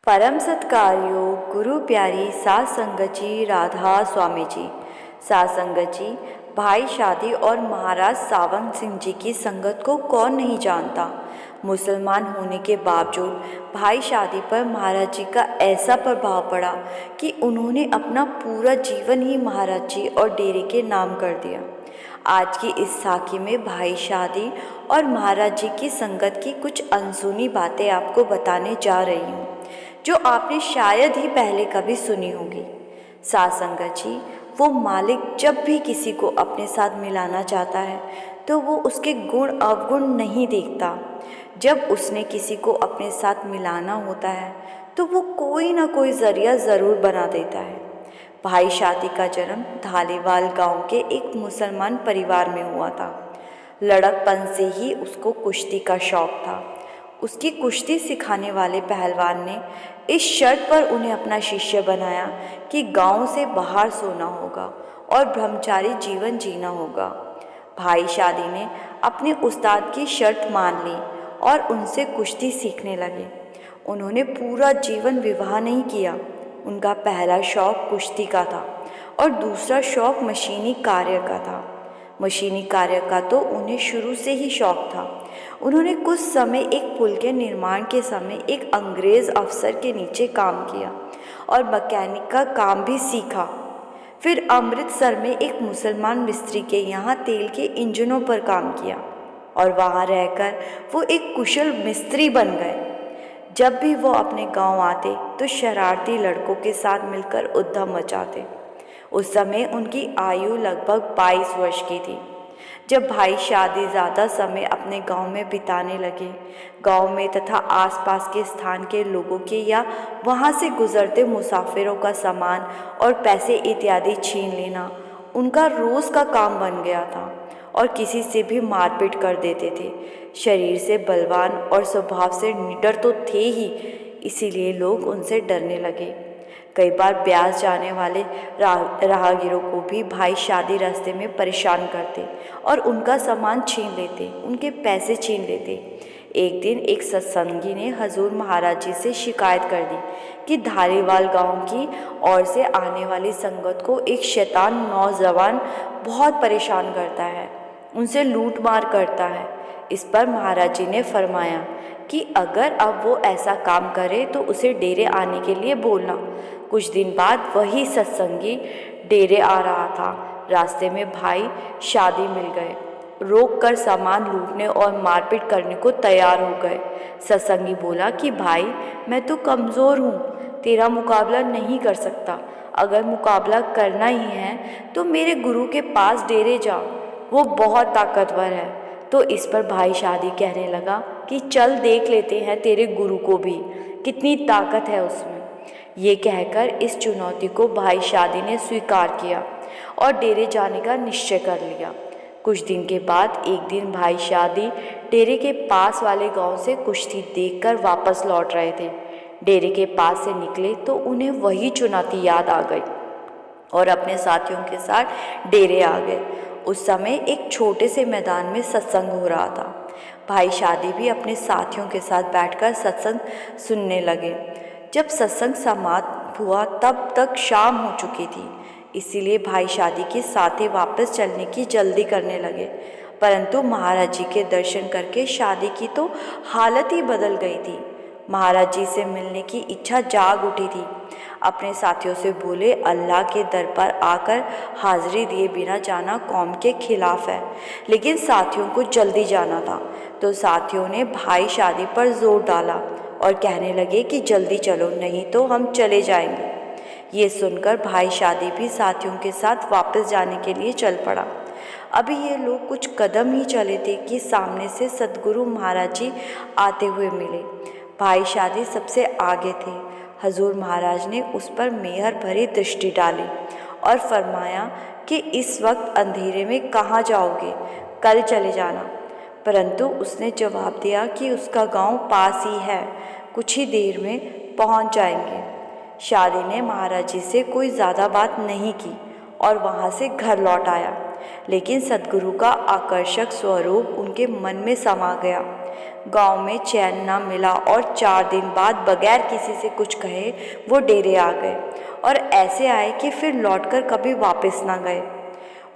परम सत्कारयोग गुरु प्यारी सात संगत जी राधा स्वामी जी। सात संगत जी, भाई शादी और महाराज सावंत सिंह जी की संगत को कौन नहीं जानता। मुसलमान होने के बावजूद भाई शादी पर महाराज जी का ऐसा प्रभाव पड़ा कि उन्होंने अपना पूरा जीवन ही महाराज जी और डेरे के नाम कर दिया। आज की इस साखी में भाई शादी और महाराज जी की संगत की कुछ अनसुनी बातें आपको बताने जा रही हूँ, जो आपने शायद ही पहले कभी सुनी होगी। सात संगत जी, वो मालिक जब भी किसी को अपने साथ मिलाना चाहता है तो वो उसके गुण अवगुण नहीं देखता। जब उसने किसी को अपने साथ मिलाना होता है तो वो कोई ना कोई ज़रिया ज़रूर बना देता है। भाई शादी का जन्म धालीवाल गांव के एक मुसलमान परिवार में हुआ था। लड़कपन से ही उसको कुश्ती का शौक़ था। उसकी कुश्ती सिखाने वाले पहलवान ने इस शर्त पर उन्हें अपना शिष्य बनाया कि गांव से बाहर सोना होगा और ब्रह्मचारी जीवन जीना होगा। भाई शादी ने अपने उस्ताद की शर्त मान ली और उनसे कुश्ती सीखने लगे। उन्होंने पूरा जीवन विवाह नहीं किया। उनका पहला शौक़ कुश्ती का था और दूसरा शौक़ मशीनी कार्य का था। मशीनी कार्य का तो उन्हें शुरू से ही शौक़ था। उन्होंने कुछ समय एक पुल के निर्माण के समय एक अंग्रेज़ अफसर के नीचे काम किया और मैकेनिक का काम भी सीखा। फिर अमृतसर में एक मुसलमान मिस्त्री के यहाँ तेल के इंजनों पर काम किया और वहाँ रहकर वो एक कुशल मिस्त्री बन गए। जब भी वो अपने गांव आते तो शरारती लड़कों के साथ मिलकर उद्यम मचाते। उस समय उनकी आयु लगभग 22 वर्ष की थी। जब भाई शादी ज़्यादा समय अपने गांव में बिताने लगे, गांव में तथा आसपास के स्थान के लोगों के या वहां से गुजरते मुसाफिरों का सामान और पैसे इत्यादि छीन लेना उनका रोज़ का काम बन गया था और किसी से भी मारपीट कर देते थे। शरीर से बलवान और स्वभाव से निडर तो थे ही, इसीलिए लोग उनसे डरने लगे। कई बार ब्यास जाने वाले राहगीरों को भी भाई शादी रास्ते में परेशान करते और उनका सामान छीन लेते, उनके पैसे छीन लेते। एक दिन एक सत्संगी ने हजूर महाराज जी से शिकायत कर दी कि धारीवाल गांव की ओर से आने वाली संगत को एक शैतान नौजवान बहुत परेशान करता है, उनसे लूट मार करता है। इस पर महाराज जी ने फरमाया कि अगर अब वो ऐसा काम करे तो उसे डेरे आने के लिए बोलना। कुछ दिन बाद वही सत्संगी डेरे आ रहा था। रास्ते में भाई शादी मिल गए, रोक कर सामान लूटने और मारपीट करने को तैयार हो गए। सत्संगी बोला कि भाई, मैं तो कमज़ोर हूँ, तेरा मुकाबला नहीं कर सकता। अगर मुकाबला करना ही है तो मेरे गुरु के पास डेरे जाओ, वो बहुत ताकतवर है। तो इस पर भाई शादी कहने लगा कि चल देख लेते हैं तेरे गुरु को भी, कितनी ताकत है उसमें। ये कहकर इस चुनौती को भाई शादी ने स्वीकार किया और डेरे जाने का निश्चय कर लिया। कुछ दिन के बाद एक दिन भाई शादी डेरे के पास वाले गांव से कुश्ती देखकर वापस लौट रहे थे। डेरे के पास से निकले तो उन्हें वही चुनौती याद आ गई और अपने साथियों के साथ डेरे आ गए। उस समय एक छोटे से मैदान में सत्संग हो रहा था। भाई शादी भी अपने साथियों के साथ बैठकर सत्संग सुनने लगे। जब सत्संग समाप्त हुआ तब तक शाम हो चुकी थी, इसीलिए भाई शादी के साथी वापस चलने की जल्दी करने लगे। परंतु महाराज जी के दर्शन करके शादी की तो हालत ही बदल गई थी। महाराज जी से मिलने की इच्छा जाग उठी थी। अपने साथियों से बोले, अल्लाह के दर पर आकर हाजिरी दिए बिना जाना कौम के खिलाफ है। लेकिन साथियों को जल्दी जाना था तो साथियों ने भाई शादी पर जोर डाला और कहने लगे कि जल्दी चलो, नहीं तो हम चले जाएंगे। ये सुनकर भाई शादी भी साथियों के साथ वापस जाने के लिए चल पड़ा। अभी ये लोग कुछ कदम ही चले थे कि सामने से सतगुरु महाराज जी आते हुए मिले। भाई शादी सबसे आगे थे। हजूर महाराज ने उस पर मेहर भरी दृष्टि डाली और फरमाया कि इस वक्त अंधेरे में कहाँ जाओगे, कल चले जाना। परंतु उसने जवाब दिया कि उसका गांव पास ही है, कुछ ही देर में पहुंच जाएंगे। शादी ने महाराज जी से कोई ज़्यादा बात नहीं की और वहां से घर लौट आया। लेकिन सतगुरु का आकर्षक स्वरूप उनके मन में समा गया। गांव में चैन न मिला और 4 दिन बाद बगैर किसी से कुछ कहे वो डेरे आ गए और ऐसे आए कि फिर लौटकर कभी वापस ना गए।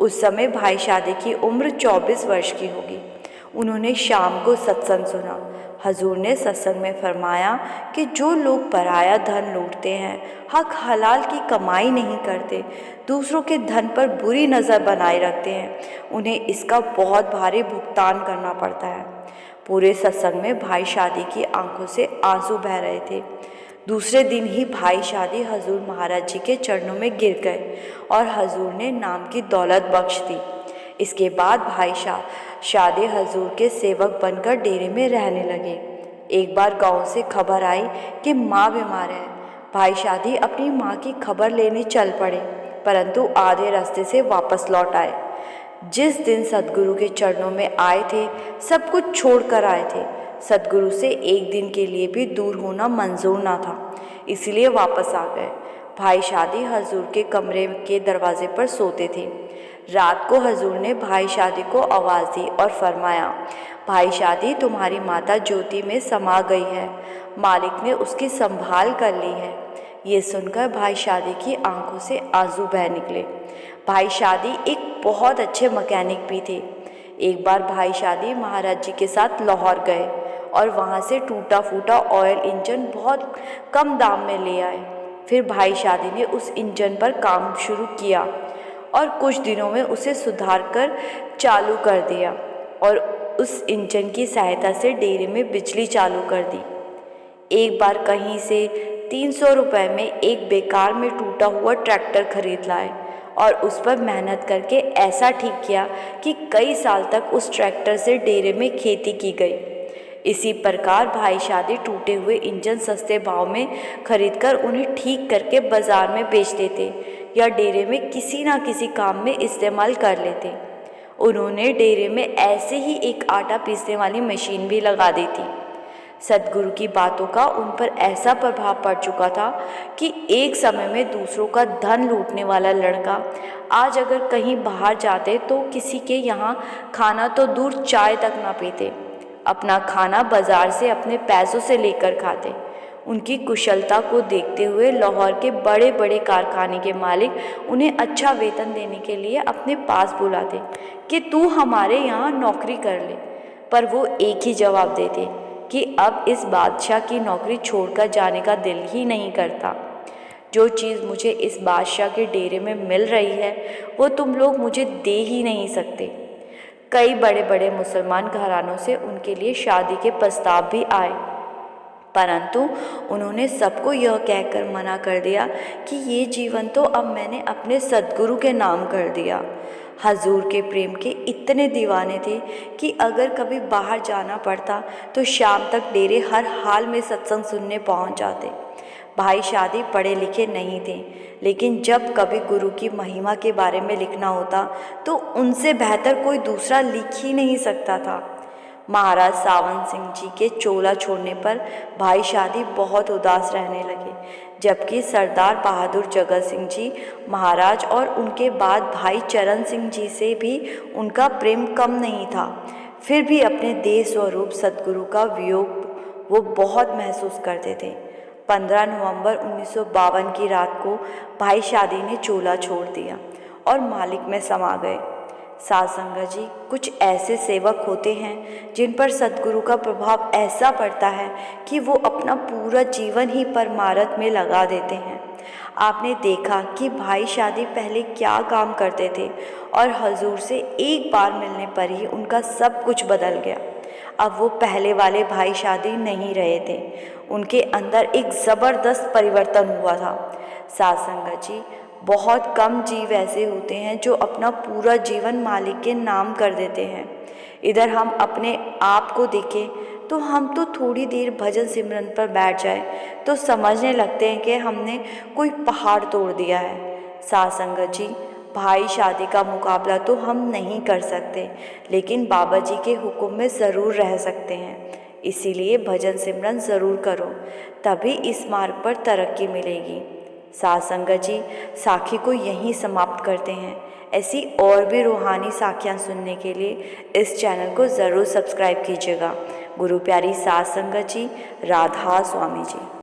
उस समय भाई शादी की उम्र 24 वर्ष की होगी। उन्होंने शाम को सत्संग सुना। हजूर ने सत्संग में फरमाया कि जो लोग पराया धन लूटते हैं, हक हलाल की कमाई नहीं करते, दूसरों के धन पर बुरी नज़र बनाए रखते हैं, उन्हें इसका बहुत भारी भुगतान करना पड़ता है। पूरे सत्संग में भाई शादी की आंखों से आंसू बह रहे थे। दूसरे दिन ही भाई शादी हजूर महाराज जी के चरणों में गिर गए और हजूर ने नाम की दौलत बख्श दी। इसके बाद भाई शादी हजूर के सेवक बनकर डेरे में रहने लगे। एक बार गांव से खबर आई कि माँ बीमार है। भाई शादी अपनी माँ की खबर लेने चल पड़े, परंतु आधे रास्ते से वापस लौट आए। जिस दिन सद्गुरु के चरणों में आए थे, सब कुछ छोड़कर आए थे। सद्गुरु से एक दिन के लिए भी दूर होना मंजूर ना था, इसलिए वापस आ गए। भाई शादी हजूर के कमरे के दरवाजे पर सोते थे। रात को हजूर ने भाई शादी को आवाज़ दी और फरमाया, भाई शादी तुम्हारी माता ज्योति में समा गई है, मालिक ने उसकी संभाल कर ली है। ये सुनकर भाई शादी की आंखों से आंसू बह निकले। भाई शादी एक बहुत अच्छे मैकेनिक भी थे। एक बार भाई शादी महाराज जी के साथ लाहौर गए और वहाँ से टूटा फूटा ऑयल इंजन बहुत कम दाम में ले आए। फिर भाई शादी ने उस इंजन पर काम शुरू किया और कुछ दिनों में उसे सुधार कर चालू कर दिया और उस इंजन की सहायता से डेरे में बिजली चालू कर दी। एक बार कहीं से 300 रुपये में एक बेकार में टूटा हुआ ट्रैक्टर खरीद लाए और उस पर मेहनत करके ऐसा ठीक किया कि कई साल तक उस ट्रैक्टर से डेरे में खेती की गई। इसी प्रकार भाई शादी टूटे हुए इंजन सस्ते भाव में खरीदकर उन्हें ठीक करके बाजार में बेच देते या डेरे में किसी न किसी काम में इस्तेमाल कर लेते। उन्होंने डेरे में ऐसे ही एक आटा पीसने वाली मशीन भी लगा दी थी। सद्गुरु की बातों का उन पर ऐसा प्रभाव पड़ चुका था कि एक समय में दूसरों का धन लूटने वाला लड़का आज अगर कहीं बाहर जाते तो किसी के यहाँ खाना तो दूर चाय तक ना पीते, अपना खाना बाजार से अपने पैसों से लेकर खाते। उनकी कुशलता को देखते हुए लाहौर के बड़े बड़े कारखाने के मालिक उन्हें अच्छा वेतन देने के लिए अपने पास बुलाते कि तू हमारे यहाँ नौकरी कर ले, पर वो एक ही जवाब देते कि अब इस बादशाह की नौकरी छोड़कर जाने का दिल ही नहीं करता। जो चीज़ मुझे इस बादशाह के डेरे में मिल रही है वो तुम लोग मुझे दे ही नहीं सकते। कई बड़े बड़े मुसलमान घरानों से उनके लिए शादी के प्रस्ताव भी आए, परंतु उन्होंने सबको यह कहकर मना कर दिया कि ये जीवन तो अब मैंने अपने सद्गुरु के नाम कर दिया। हजूर के प्रेम के इतने दीवाने थे कि अगर कभी बाहर जाना पड़ता तो शाम तक डेरे हर हाल में सत्संग सुनने पहुंच जाते। भाई शादी पढ़े लिखे नहीं थे, लेकिन जब कभी गुरु की महिमा के बारे में लिखना होता तो उनसे बेहतर कोई दूसरा लिख ही नहीं सकता था। महाराज सावन सिंह जी के चोला छोड़ने पर भाई शादी बहुत उदास रहने लगे, जबकि सरदार बहादुर जगत सिंह जी महाराज और उनके बाद भाई चरण सिंह जी से भी उनका प्रेम कम नहीं था। फिर भी अपने देह स्वरूप सद्गुरु का वियोग वो बहुत महसूस करते थे। 15 नवंबर 1952 की रात को भाई शादी ने चोला छोड़ दिया और मालिक में समा गए। साध संगत जी, कुछ ऐसे सेवक होते हैं जिन पर सद्गुरु का प्रभाव ऐसा पड़ता है कि वो अपना पूरा जीवन ही परमार्थ में लगा देते हैं। आपने देखा कि भाई शादी पहले क्या काम करते थे और हजूर से एक बार मिलने पर ही उनका सब कुछ बदल गया। अब वो पहले वाले भाई शादी नहीं रहे थे, उनके अंदर एक ज़बरदस्त परिवर्तन हुआ था। साध संगत जी, बहुत कम जीव ऐसे होते हैं जो अपना पूरा जीवन मालिक के नाम कर देते हैं। इधर हम अपने आप को देखें तो हम तो थोड़ी देर भजन सिमरन पर बैठ जाए तो समझने लगते हैं कि हमने कोई पहाड़ तोड़ दिया है। साध संगत जी, भाई शादी का मुकाबला तो हम नहीं कर सकते, लेकिन बाबा जी के हुक्म में ज़रूर रह सकते हैं। इसीलिए भजन सिमरन ज़रूर करो, तभी इस मार्ग पर तरक्की मिलेगी। साध संगत जी, साखी को यहीं समाप्त करते हैं। ऐसी और भी रूहानी साखियाँ सुनने के लिए इस चैनल को ज़रूर सब्सक्राइब कीजिएगा, गुरु प्यारी सात संगत जी, राधा स्वामी जी।